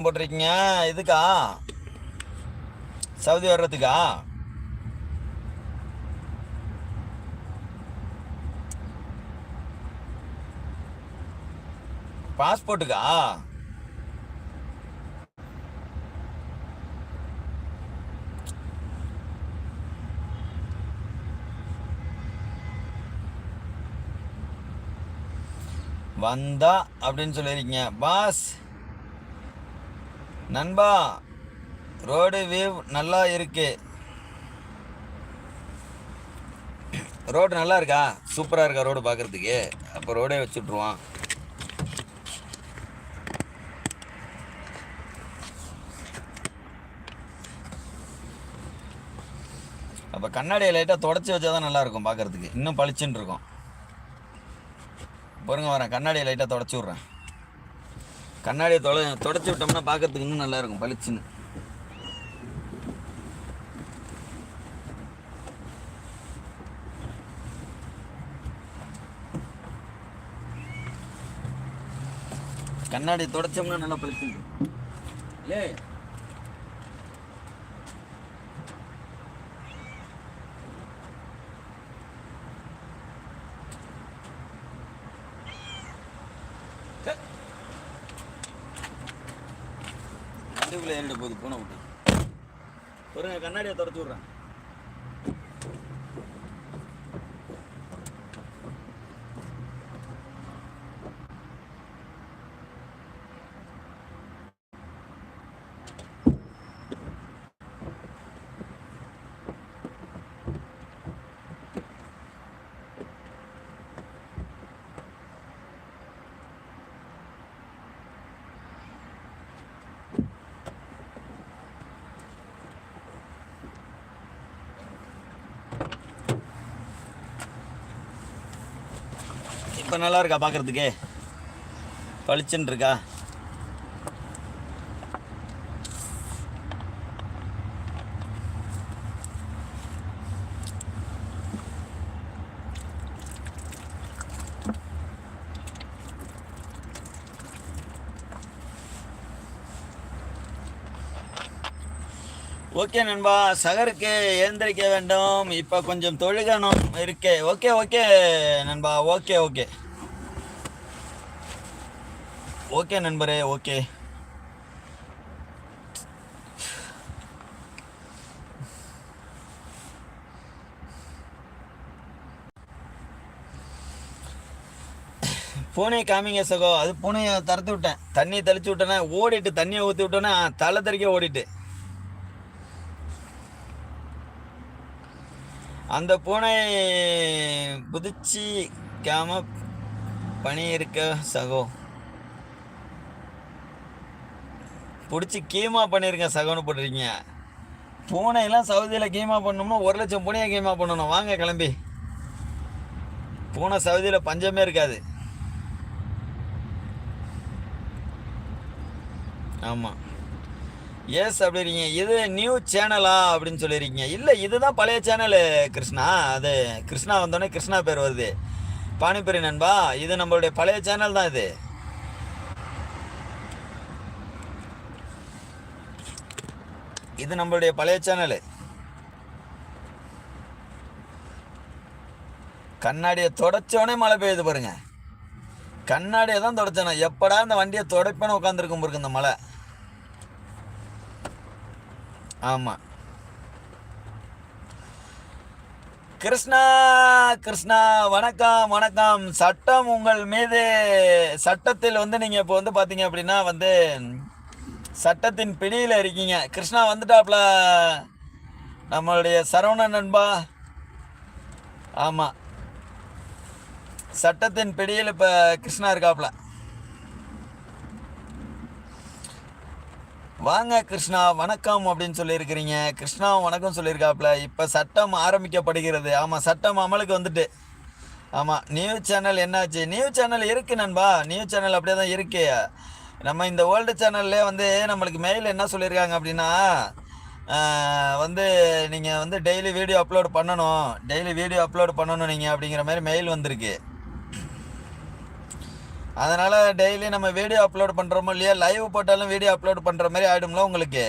போட்டிருக்கீங்க இதுக்கா சவுதி வர்றதுக்கா பாஸ்போர்ட்டுக்கா வந்தா அப்படின்னு சொல்லியிருக்கீங்க பாஸ். நண்பா ரோடு வியூ நல்லா இருக்கு. ரோடு நல்லா இருக்கா? சூப்பராக இருக்கா ரோடு பார்க்குறதுக்கு? அப்போ ரோடே வச்சுட்ருவான். அப்போ கண்ணாடியை லைட்டாக தொடச்சி வச்சா தான் நல்லாயிருக்கும் பார்க்குறதுக்கு, இன்னும் பளிச்சுன்னு இருக்கும். பொறுங்க வரேன், கண்ணாடியை லைட்டாக தொடச்சி விட்றேன். கண்ணாடியை தொடச்சி விட்டோம்னா பார்க்கறதுக்கு இன்னும் நல்லாயிருக்கும் பளிச்சுன்னு. கண்ணாடி தொடச்சோம்னா நல்லா பளிச்சுன்னு லே. கண்டிப்பாக ஏறிட போகுது பூனை விட்டு. பாருங்க கண்ணாடியை தொடச்சி விட்றேன். இப்போ நல்லா இருக்கா பார்க்குறதுக்கு? பளிச்சுன்னு இருக்கா? ஓகே நண்பா, சகருக்கு எழுந்திரிக்க வேண்டும், இப்போ கொஞ்சம் தொழுகணும் இருக்கே. ஓகே ஓகே நண்பா, ஓகே ஓகே ஓகே நண்பரே, ஓகே. பூனை காமிங்க சகோ. அது பூனையை திறத்து விட்டேன், தண்ணி தெளிச்சு விட்டேன்னா ஓடிட்டு, தண்ணியை ஊற்றி விட்டோன்னா தலை தெறிக்க ஓடிட்டு. அந்த பூனை குதிச்சிக்காம பனி இருக்க சகோ, பிடிச்சி கீமா பண்ணிருங்க சகோன்னு போட்டிருக்கீங்க. பூனையெல்லாம் சவுதியில் கீமா பண்ணணும்னா 1,00,000 பூனையை கீமா பண்ணணும். வாங்க கிளம்பி. பூனை சவுதியில் பஞ்சமே இருக்காது. ஆமாம் எஸ் அப்படிறீங்க. இது நியூ சேனலா அப்படின்னு சொல்லியிருக்கீங்க. இல்லை, இதுதான் பழைய சேனலு கிருஷ்ணா. அது கிருஷ்ணா வந்தோடனே கிருஷ்ணா பேர் வருது. பானிபுரி நண்பா, இது நம்மளுடைய பழைய சேனல் தான். இது நம்மளுடைய பழைய சேனலு. கண்ணாடியை தொடச்சோடனே மழை பெய்யுது பாருங்க. கண்ணாடியை தான் தொடச்சேனா, எப்படா இந்த வண்டியை தொடப்பேன்னு உட்காந்துருக்கும் பாருங்க இந்த மழை. ஆமாம் கிருஷ்ணா, கிருஷ்ணா வணக்கம் வணக்கம். சட்டம் உங்கள் மீது, சட்டத்தில் வந்து நீங்கள் இப்போ வந்து பார்த்தீங்க அப்படின்னா வந்து சட்டத்தின் பிடியில் இருக்கீங்க. கிருஷ்ணா வந்துட்டாப்ல நம்மளுடைய சரவணன் நண்பா. ஆமாம், சட்டத்தின் பிடியில் இப்போ கிருஷ்ணா இருக்காப்ல. வாங்க கிருஷ்ணா வணக்கம் அப்படின்னு சொல்லியிருக்கிறீங்க. கிருஷ்ணாவும் வணக்கம் சொல்லியிருக்காப்புல. இப்போ சட்டம் ஆரம்பிக்கப்படுகிறது. ஆமாம், சட்டம் அமலுக்கு வந்துட்டு. ஆமாம், நியூஸ் சேனல் என்னாச்சு? நியூஸ் சேனல் இருக்குது நண்பா, நியூஸ் சேனல் அப்படியே தான் இருக்கு. நம்ம இந்த வேர்ல்டு சேனல்லே வந்து நம்மளுக்கு மெயில் என்ன சொல்லியிருக்காங்க அப்படின்னா வந்து நீங்கள் வந்து டெய்லி வீடியோ அப்லோட் பண்ணணும் நீங்கள் அப்படிங்கிற மாதிரி மெயில் வந்திருக்கு. அதனால் டெய்லி நம்ம வீடியோ அப்லோட் பண்ணுறோமோ இல்லையா, லைவ் போட்டாலும் வீடியோ அப்லோட் பண்ணுற மாதிரி ஆகிடும்ல உங்களுக்கு.